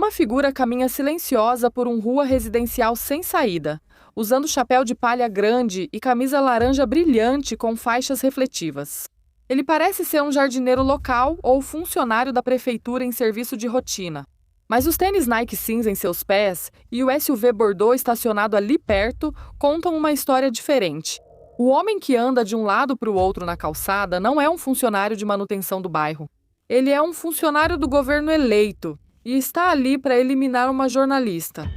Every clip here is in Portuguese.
Uma figura caminha silenciosa por uma rua residencial sem saída, usando chapéu de palha grande e camisa laranja brilhante com faixas refletivas. Ele parece ser um jardineiro local ou funcionário da prefeitura em serviço de rotina. Mas os tênis Nike cinza em seus pés e o SUV Bordeaux estacionado ali perto contam uma história diferente. O homem que anda de um lado para o outro na calçada não é um funcionário de manutenção do bairro. Ele é um funcionário do governo eleito e está ali para eliminar uma jornalista.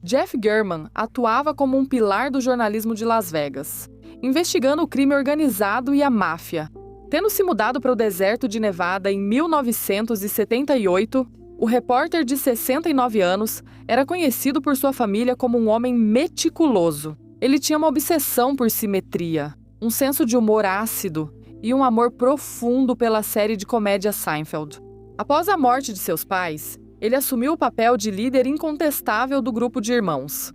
Jeff German atuava como um pilar do jornalismo de Las Vegas, investigando o crime organizado e a máfia. Tendo se mudado para o deserto de Nevada em 1978, o repórter de 69 anos era conhecido por sua família como um homem meticuloso. Ele tinha uma obsessão por simetria, um senso de humor ácido e um amor profundo pela série de comédia Seinfeld. Após a morte de seus pais, ele assumiu o papel de líder incontestável do grupo de irmãos.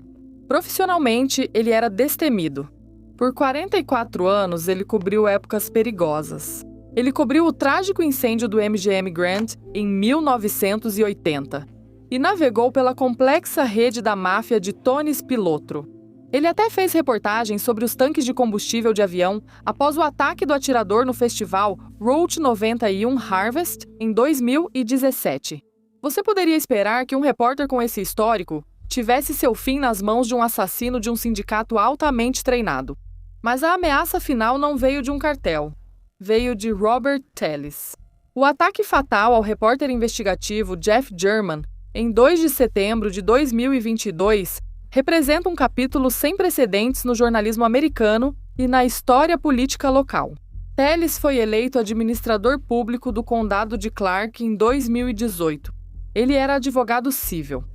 Profissionalmente, ele era destemido. Por 44 anos, ele cobriu épocas perigosas. Ele cobriu o trágico incêndio do MGM Grand em 1980 e navegou pela complexa rede da máfia de Tony Spilotro. Ele até fez reportagens sobre os tanques de combustível de avião após o ataque do atirador no festival Route 91 Harvest em 2017. Você poderia esperar que um repórter com esse histórico tivesse seu fim nas mãos de um assassino de um sindicato altamente treinado. Mas a ameaça final não veio de um cartel. Veio de Robert Telles. O ataque fatal ao repórter investigativo Jeff German, em 2 de setembro de 2022, representa um capítulo sem precedentes no jornalismo americano e na história política local. Telles foi eleito administrador público do condado de Clark em 2018. Ele era advogado civil.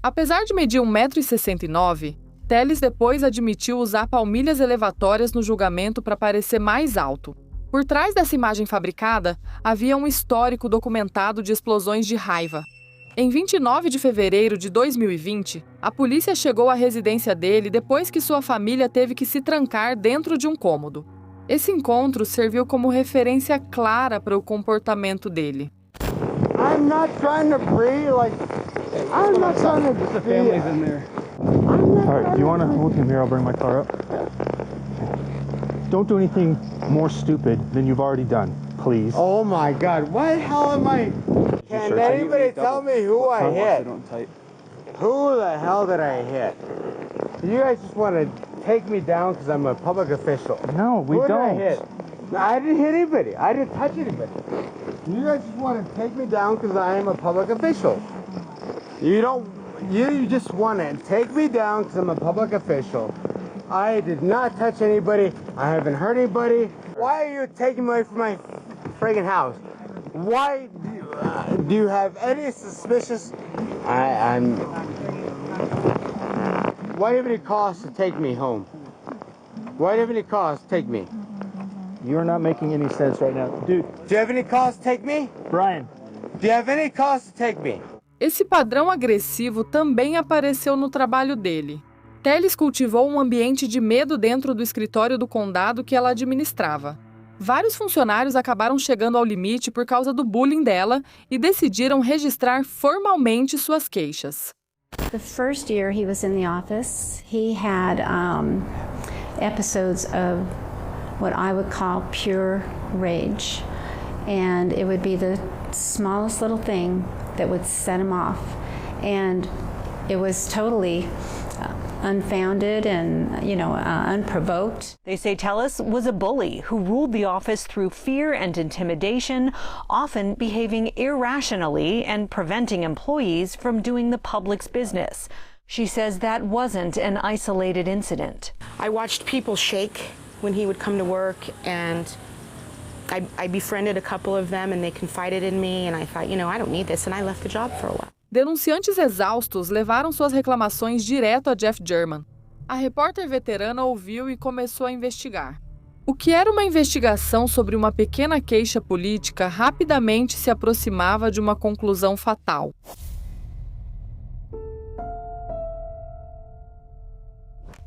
Apesar de medir 1,69 m, Telles depois admitiu usar palmilhas elevatórias no julgamento para parecer mais alto. Por trás dessa imagem fabricada, havia um histórico documentado de explosões de raiva. Em 29 de fevereiro de 2020, a polícia chegou à residência dele depois que sua família teve que se trancar dentro de um cômodo. Esse encontro serviu como referência clara para o comportamento dele. I'm not trying to breathe, like, I'm not trying to The family's in there. All right, do you want to hold him here? I'll bring my car up. Don't do anything more stupid than you've already done, please. Oh my God, what the hell am I? Can anybody tell me who I hit? Who the hell did I hit? You guys just want to take me down because I'm a public official. No, we don't. Who did I hit? No, I didn't hit anybody. I didn't touch anybody. You guys just want to take me down because I am a public official. You don't. You just want to take me down because I'm a public official. I did not touch anybody. I haven't hurt anybody. Why are you taking me away from my friggin' house? Why do you have any suspicious? I'm. Why do you have any cause to take me home? Why do you have any cause to take me? You're not making any sense right now. Dude. Do you have any cause to take me? Brian. Do you have any cause to take me? Esse padrão agressivo também apareceu no trabalho dele. Telles cultivou um ambiente de medo dentro do escritório do condado que ela administrava. Vários funcionários acabaram chegando ao limite por causa do bullying dela e decidiram registrar formalmente suas queixas. The first year he was in the office, he had episodes of what I would call pure rage. And it would be the smallest little thing that would set him off. And it was totally unfounded and, unprovoked. They say Telles was a bully who ruled the office through fear and intimidation, often behaving irrationally and preventing employees from doing the public's business. She says that wasn't an isolated incident. I watched people shake when he would come to work, and I befriended a couple of them and they confided in me, and I thought, I don't need this, and I left the job for a while. Denunciantes exaustos levaram suas reclamações direto a Jeff German. A repórter veterana ouviu e começou a investigar. O que era uma investigação sobre uma pequena queixa política rapidamente se aproximava de uma conclusão fatal.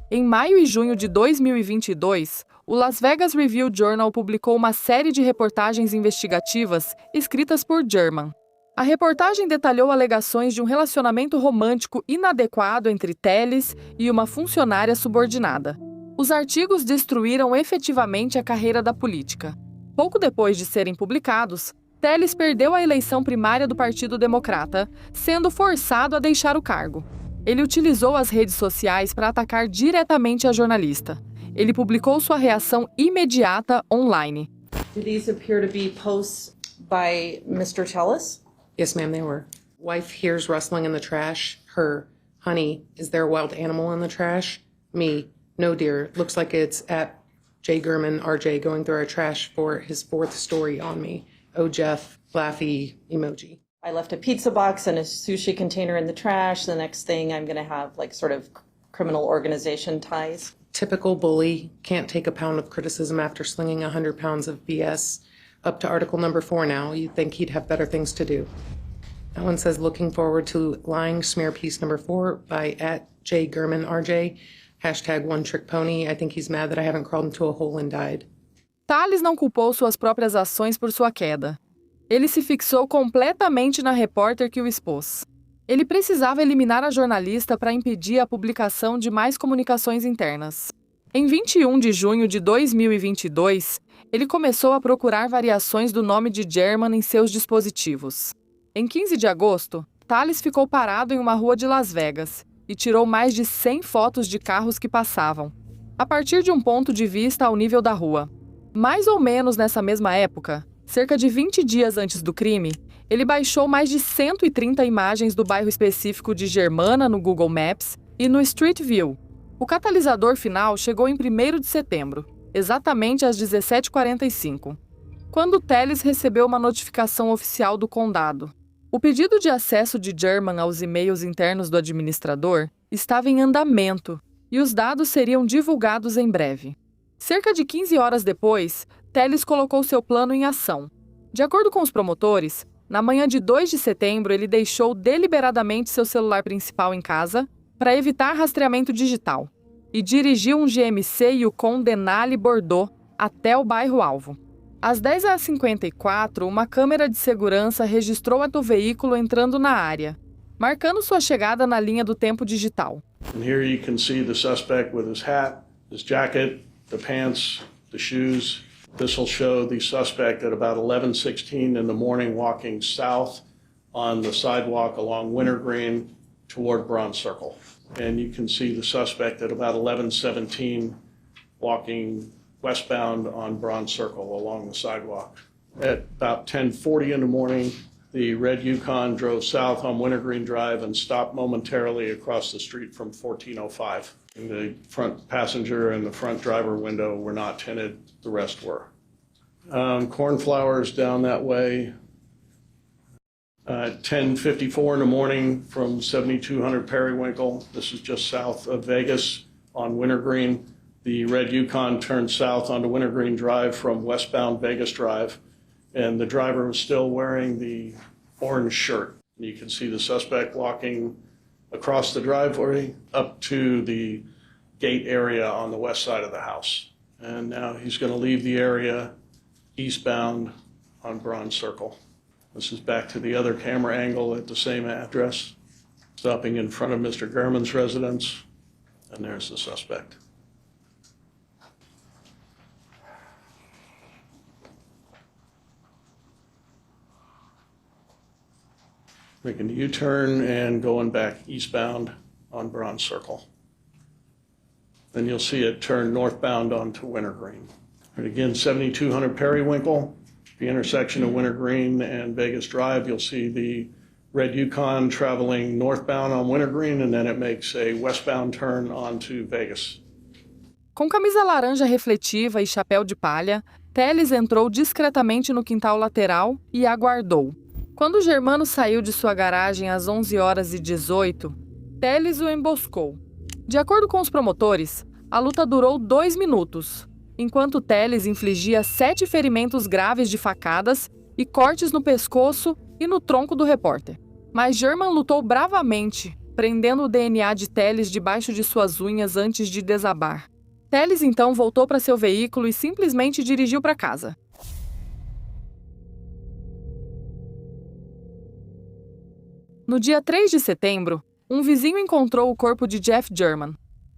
Em maio e junho de 2022, o Las Vegas Review-Journal publicou uma série de reportagens investigativas escritas por German. A reportagem detalhou alegações de um relacionamento romântico inadequado entre Telles e uma funcionária subordinada. Os artigos destruíram efetivamente a carreira da política. Pouco depois de serem publicados, Telles perdeu a eleição primária do Partido Democrata, sendo forçado a deixar o cargo. Ele utilizou as redes sociais para atacar diretamente a jornalista. Ele publicou sua reação imediata online. Do these appear to be posts by Mr. Telles? Yes, ma'am, they were. Wife hears rustling in the trash. Her, honey, is there a wild animal in the trash? Me, no dear, looks like it's at Jay Gurman, RJ, going through our trash for his 4th story on me. Oh, Jeff, laughy emoji. I left a pizza box and a sushi container in the trash. The next thing I'm going to have like sort of criminal organization ties. Typical bully, can't take a pound of criticism after slinging 100 pounds of BS. Up to article number 4 now. You'd think he'd have better things to do. That one says, looking forward to lying smear piece number 4 by @J Gurman RJ. Hashtag one trick pony. I think he's mad that I haven't crawled into a hole and died. Telles não culpou suas próprias ações por sua queda. Ele se fixou completamente na repórter que o expôs. Ele precisava eliminar a jornalista para impedir a publicação de mais comunicações internas. Em 21 de junho de 2022, ele começou a procurar variações do nome de German em seus dispositivos. Em 15 de agosto, Telles ficou parado em uma rua de Las Vegas e tirou mais de 100 fotos de carros que passavam, a partir de um ponto de vista ao nível da rua. Mais ou menos nessa mesma época, cerca de 20 dias antes do crime, ele baixou mais de 130 imagens do bairro específico de Germana no Google Maps e no Street View. O catalisador final chegou em 1º de setembro, exatamente às 17h45, quando Telles recebeu uma notificação oficial do condado. O pedido de acesso de German aos e-mails internos do administrador estava em andamento e os dados seriam divulgados em breve. Cerca de 15 horas depois, Telles colocou seu plano em ação. De acordo com os promotores, na manhã de 2 de setembro ele deixou deliberadamente seu celular principal em casa para evitar rastreamento digital e dirigiu um GMC Yukon Denali Bordeaux até o bairro-alvo. Às 10h54, uma câmera de segurança registrou o veículo entrando na área, marcando sua chegada na linha do tempo digital. And here you can see the suspect with his hat, his jacket, the pants, the shoes. This will show the suspect at about 11:16 in the morning walking south on the sidewalk along Wintergreen toward Bronze Circle. And you can see the suspect at about 11:17 walking westbound on Bronze Circle along the sidewalk. At about 10:40 in the morning, the red Yukon drove south on Wintergreen Drive and stopped momentarily across the street from 1405. And the front passenger and the front driver window were not tinted, the rest were. Cornflowers down that way. 10:54 in the morning from 7200 Periwinkle. This is just south of Vegas on Wintergreen. The red Yukon turned south onto Wintergreen Drive from westbound Vegas Drive, and the driver was still wearing the orange shirt. You can see the suspect walking across the driveway up to the gate area on the west side of the house. And now he's going to leave the area eastbound on Bronze Circle. This is back to the other camera angle at the same address, stopping in front of Mr. Gurman's residence, and there's the suspect. Making a U-turn and going back eastbound on Bronze Circle. Then you'll see it turn northbound onto Wintergreen. And again, 7200 Periwinkle, the intersection of Wintergreen and Vegas Drive, you'll see the red Yukon traveling northbound on Wintergreen, and then it makes a westbound turn onto Vegas. Com camisa laranja refletiva e chapéu de palha, Telles entrou discretamente no quintal lateral e aguardou. Quando o germano saiu de sua garagem às 11h18, Telles o emboscou. De acordo com os promotores, a luta durou 2 minutos, enquanto Telles infligia 7 ferimentos graves de facadas e cortes no pescoço e no tronco do repórter. Mas German lutou bravamente, prendendo o DNA de Telles debaixo de suas unhas antes de desabar. Telles então voltou para seu veículo e simplesmente dirigiu para casa. No dia 3 de setembro, um vizinho encontrou o corpo de Jeff German.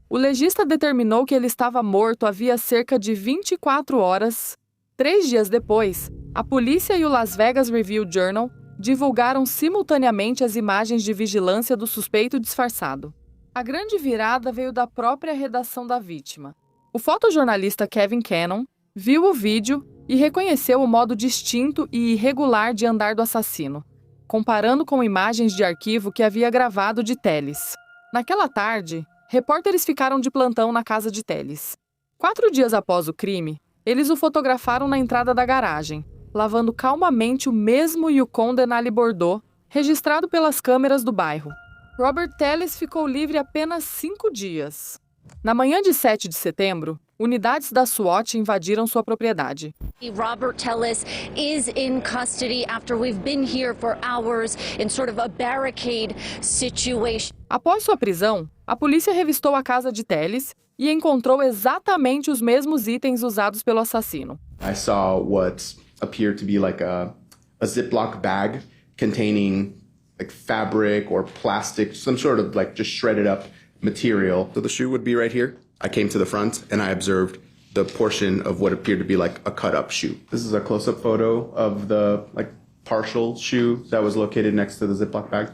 O legista determinou que ele estava morto havia cerca de 24 horas. 3 dias depois, a polícia e o Las Vegas Review Journal divulgaram simultaneamente as imagens de vigilância do suspeito disfarçado. A grande virada veio da própria redação da vítima. O fotojornalista Kevin Cannon viu o vídeo e reconheceu o modo distinto e irregular de andar do assassino, comparando com imagens de arquivo que havia gravado de Telles. Naquela tarde, repórteres ficaram de plantão na casa de Telles. 4 dias após o crime, eles o fotografaram na entrada da garagem, lavando calmamente o mesmo Yukon Denali Bordeaux, registrado pelas câmeras do bairro. Robert Telles ficou livre apenas 5 dias. Na manhã de 7 de setembro, unidades da SWAT invadiram sua propriedade. Robert Telles is in custody after we've been here for hours in sort of a barricade situation. Após sua prisão, a polícia revistou a casa de Telles e encontrou exatamente os mesmos itens usados pelo assassino. I saw what appeared to be like a Ziploc bag containing like fabric or plastic, some sort of like just shredded up material. So the shoe would be right here. I came to the front and I observed the portion of what appeared to be like a cut-up shoe. This is a close-up photo of the like partial shoe that was located next to the Ziploc bag.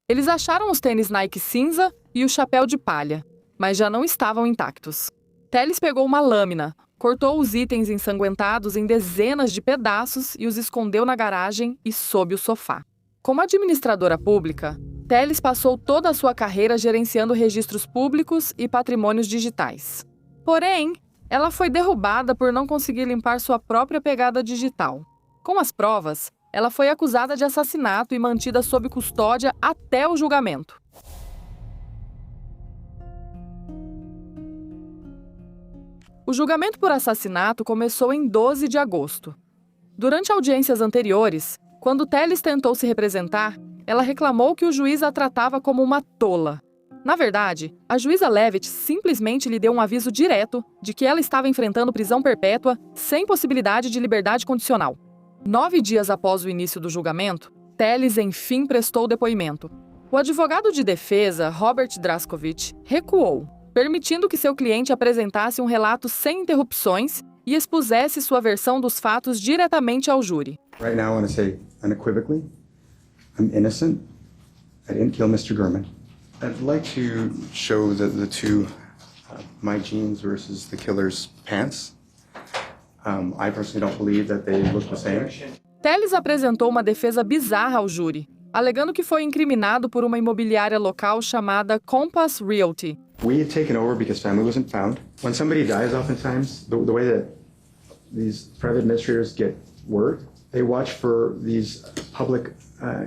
Eles acharam os tênis Nike cinza e o chapéu de palha, mas já não estavam intactos. Telles pegou uma lâmina, cortou os itens ensanguentados em dezenas de pedaços e os escondeu na garagem e sob o sofá. Como administradora pública, Telles passou toda a sua carreira gerenciando registros públicos e patrimônios digitais. Porém, ela foi derrubada por não conseguir limpar sua própria pegada digital. Com as provas, ela foi acusada de assassinato e mantida sob custódia até o julgamento. O julgamento por assassinato começou em 12 de agosto. Durante audiências anteriores, quando Telles tentou se representar, ela reclamou que o juiz a tratava como uma tola. Na verdade, a juíza Levitt simplesmente lhe deu um aviso direto de que ela estava enfrentando prisão perpétua sem possibilidade de liberdade condicional. 9 dias após o início do julgamento, Telles enfim prestou depoimento. O advogado de defesa, Robert Draskovic, recuou, permitindo que seu cliente apresentasse um relato sem interrupções e expusesse sua versão dos fatos diretamente ao júri. Right now, I want to say unequivocally, I'm innocent. I didn't kill Mr. German. I'd like to show the two, my jeans versus the killer's pants. I personally don't believe that they look the same. Telles apresentou uma defesa bizarra ao júri, alegando que foi incriminado por uma imobiliária local chamada Compass Realty. We had taken over because family wasn't found. When somebody dies, oftentimes, the way that these private administrators get word, they watch for these public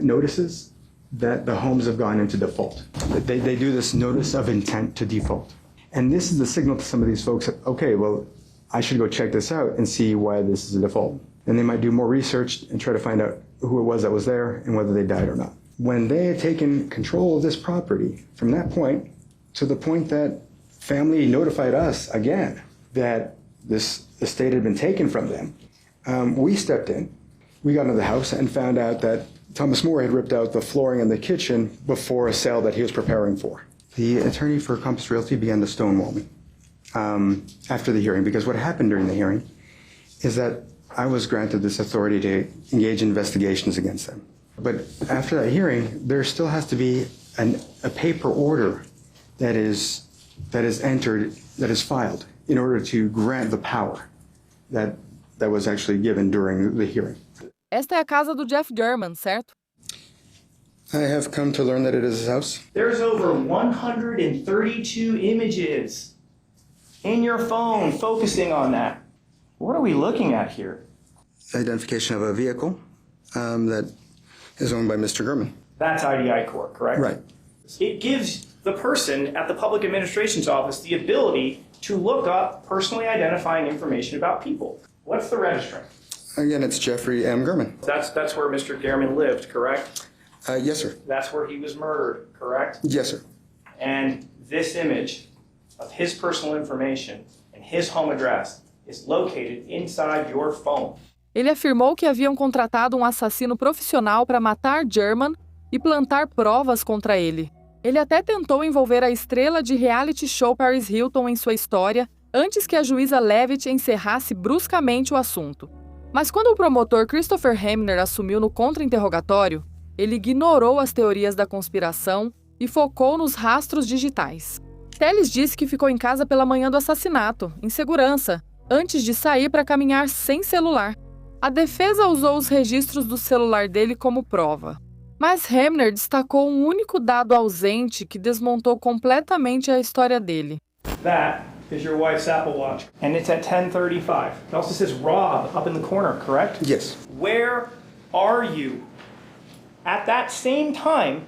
notices that the homes have gone into default. They do this notice of intent to default. And this is the signal to some of these folks that, okay, well, I should go check this out and see why this is a default. And they might do more research and try to find out who it was that was there and whether they died or not. When they had taken control of this property, from that point to the point that family notified us again that this estate had been taken from them, we stepped in. We got into the house and found out that Thomas Moore had ripped out the flooring in the kitchen before a sale that he was preparing for. The attorney for Compass Realty began to stonewall me after the hearing, because what happened during the hearing is that I was granted this authority to engage in investigations against them. But after that hearing, there still has to be a paper order that is entered, that is filed, in order to grant the power that was actually given during the hearing. Esta é a casa do Jeff German, certo? I have come to learn that it is his house. There's over 132 images in your phone focusing on that. What are we looking at here? Identification of a vehicle that is owned by Mr. German. That's IDI Corp, correct? Right. It gives the person at the Public Administration's Office the ability to look up personally identifying information about people. What's the registrar? Again, it's Jeffrey M. German. That's where Mr. German lived, correct? Yes, sir. That's where he was murdered, correct? Yes, sir. And this image of his personal information and and his home address is located inside your phone. Ele afirmou que haviam contratado um assassino profissional para matar German e plantar provas contra ele. Ele até tentou envolver a estrela de reality show Paris Hilton em sua história antes que a juíza Levitt encerrasse bruscamente o assunto. Mas quando o promotor Christopher Hamner assumiu no contra-interrogatório, ele ignorou as teorias da conspiração e focou nos rastros digitais. Telles disse que ficou em casa pela manhã do assassinato, em segurança, antes de sair para caminhar sem celular. A defesa usou os registros do celular dele como prova. Mas Hamner destacou um único dado ausente que desmontou completamente a história dele. That is your wife's Apple Watch, and it's at 10:35. It also says Rob up in the corner, correct? Yes. Where are you? At that same time,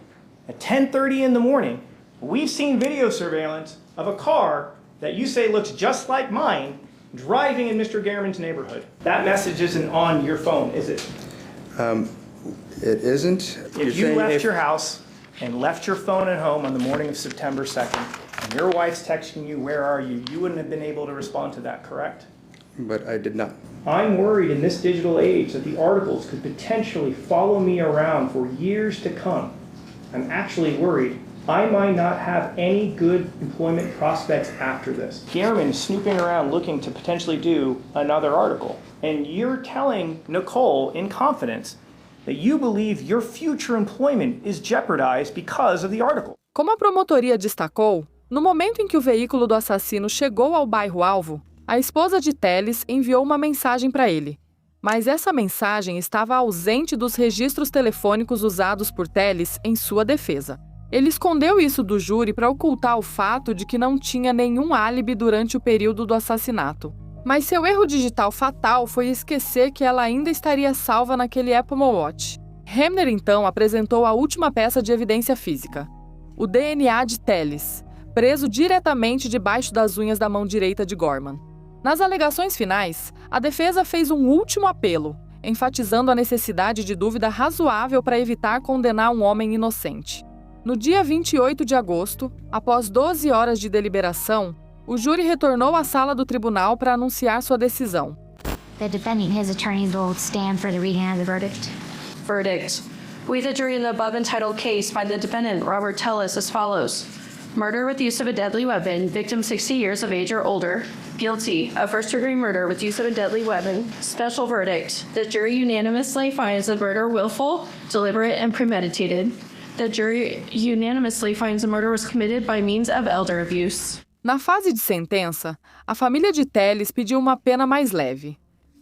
at 10:30 in the morning, we've seen video surveillance of a car that you say looks just like mine driving in Mr. Gehrman's neighborhood. That message isn't on your phone, is it? It isn't. If you left your house and left your phone at home on the morning of September 2nd, and your wife's texting you, where are you, you wouldn't have been able to respond to that, correct? But I did not. I'm worried in this digital age that the articles could potentially follow me around for years to come. I'm actually worried I might not have any good employment prospects after this. Gehrman is snooping around looking to potentially do another article. And you're telling Nicole in confidence that you believe your future employment is jeopardized because of the article. Como a promotoria destacou, no momento em que o veículo do assassino chegou ao bairro-alvo, a esposa de Telles enviou uma mensagem para ele. Mas essa mensagem estava ausente dos registros telefônicos usados por Telles em sua defesa. Ele escondeu isso do júri para ocultar o fato de que não tinha nenhum álibi durante o período do assassinato. Mas seu erro digital fatal foi esquecer que ela ainda estaria salva naquele Apple Watch. Hamner, então, apresentou a última peça de evidência física, o DNA de Telles, preso diretamente debaixo das unhas da mão direita de Gorman. Nas alegações finais, a defesa fez um último apelo, enfatizando a necessidade de dúvida razoável para evitar condenar um homem inocente. No dia 28 de agosto, após 12 horas de deliberação, o júri retornou à sala do tribunal para anunciar sua decisão. The defendant and his attorneys will stand for the reading of the verdict. Verdict. We, the jury in the above entitled case, find the defendant, Robert Telles, as follows. Murder with use of a deadly weapon, victim 60 years of age or older. Guilty of first-degree murder with use of a deadly weapon. Special verdict. The jury unanimously finds the murder willful, deliberate, and premeditated. The jury unanimously finds the murder was committed by means of elder abuse. Na fase de sentença, a família de Telles pediu uma pena mais leve.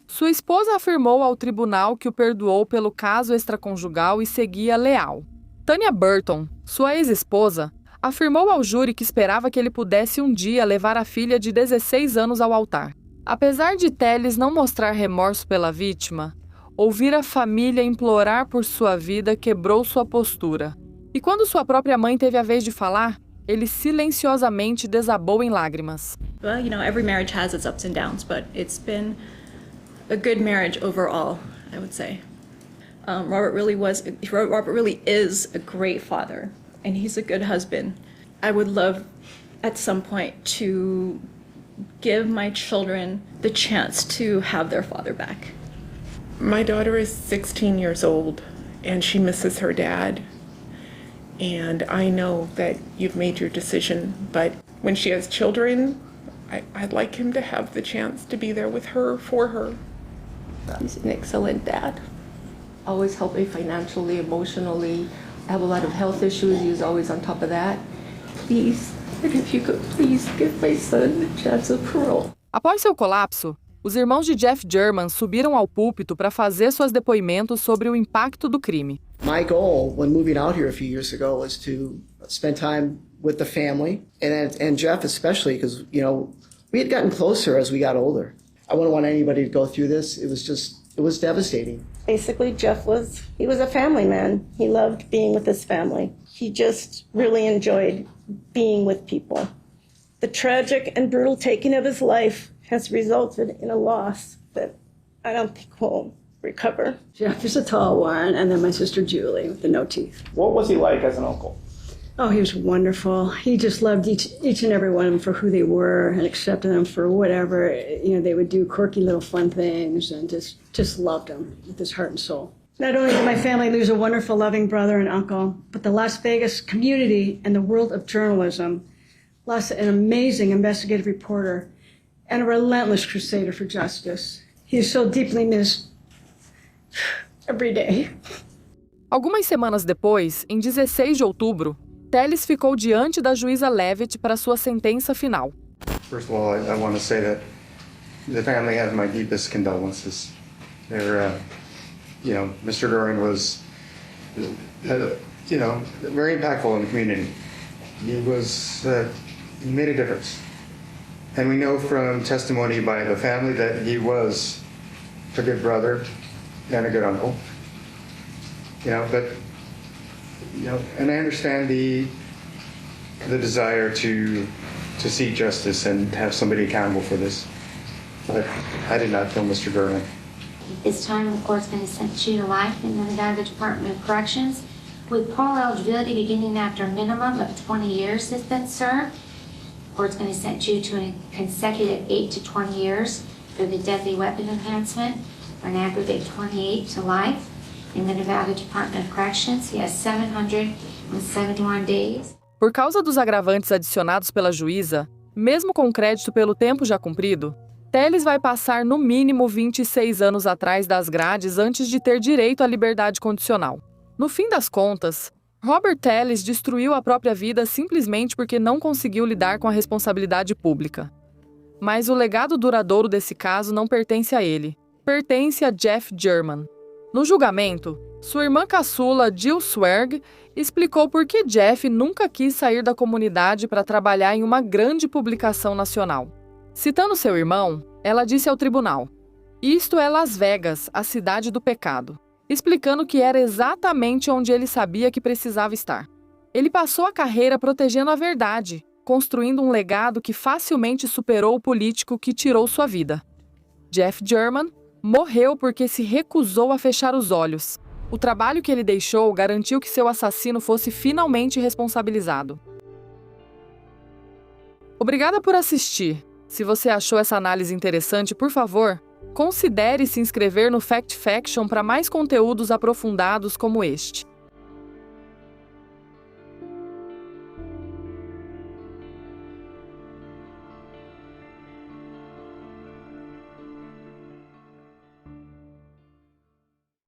Sua esposa afirmou ao tribunal que o perdoou pelo caso extraconjugal e seguia leal. Tanya Burton, sua ex-esposa, afirmou ao júri que esperava que ele pudesse um dia levar a filha de 16 anos ao altar. Apesar de Telles não mostrar remorso pela vítima, ouvir a família implorar por sua vida quebrou sua postura. E quando sua própria mãe teve a vez de falar, ele silenciosamente desabou em lágrimas. Well, every marriage has its ups and downs, but it's been a good marriage overall, I would say. Robert really is a great father, and he's a good husband. I would love, at some point, to give my children the chance to have their father back. My daughter is 16 years old, and she misses her dad. And I know that you've made your decision, but when she has children, I'd like him to have the chance to be there with her, for her. He's an excellent dad. Always helped me financially, emotionally. I have a lot of health issues. He was always on top of that. Please, if you could please give my son a chance of parole. Após seu colapso, os irmãos de Jeff German subiram ao púlpito para fazer seus depoimentos sobre o impacto do crime. My goal when moving out here a few years ago was to spend time with the family and Jeff especially, because we had gotten closer as we got older. I wouldn't want anybody to go through this. It was devastating. Basically, Jeff was a family man. He loved being with his family. He just really enjoyed being with people. The tragic and brutal taking of his life has resulted in a loss that I don't think we'll recover. Jeff is a tall one, and then my sister Julie with the no teeth. What was he like as an uncle? Oh, he was wonderful. He just loved each and every one of them for who they were and accepted them for whatever, they would do quirky little fun things and just loved them with his heart and soul. Not only did my family lose a wonderful, loving brother and uncle, but the Las Vegas community and the world of journalism lost an amazing investigative reporter and a relentless crusader for justice. He is so deeply missed every day. Algumas semanas depois, em 16 de outubro, Telles ficou diante da juíza Leavitt para sua sentença final. First of all, I want to say that the family has my deepest condolences. Mr. Goring was, very impactful in the community. He made a difference. And we know from testimony by the family that he was a good brother and a good uncle. And I understand the desire to seek justice and have somebody accountable for this. But I did not kill Mr. Goring. This time, the court's going to sentence you to life in the Nevada Department of Corrections with parole eligibility beginning after a minimum of 20 years has been served. The court's going to sentence you to a consecutive 8 to 20 years for the deadly weapon enhancement, or an aggregate 28 to life. In the Nevada Department of Corrections, he has 771 days. Por causa dos agravantes adicionados pela juíza, mesmo com crédito pelo tempo já cumprido, Telles vai passar no mínimo 26 anos atrás das grades antes de ter direito à liberdade condicional. No fim das contas, Robert Telles destruiu a própria vida simplesmente porque não conseguiu lidar com a responsabilidade pública. Mas o legado duradouro desse caso não pertence a ele, pertence a Jeff German. No julgamento, sua irmã caçula Jill Swerg explicou por que Jeff nunca quis sair da comunidade para trabalhar em uma grande publicação nacional. Citando seu irmão, ela disse ao tribunal: "Isto é Las Vegas, a cidade do pecado", explicando que era exatamente onde ele sabia que precisava estar. Ele passou a carreira protegendo a verdade, construindo um legado que facilmente superou o político que tirou sua vida. Jeff German morreu porque se recusou a fechar os olhos. O trabalho que ele deixou garantiu que seu assassino fosse finalmente responsabilizado. Obrigada por assistir. Se você achou essa análise interessante, por favor, considere se inscrever no Fact Faction para mais conteúdos aprofundados como este.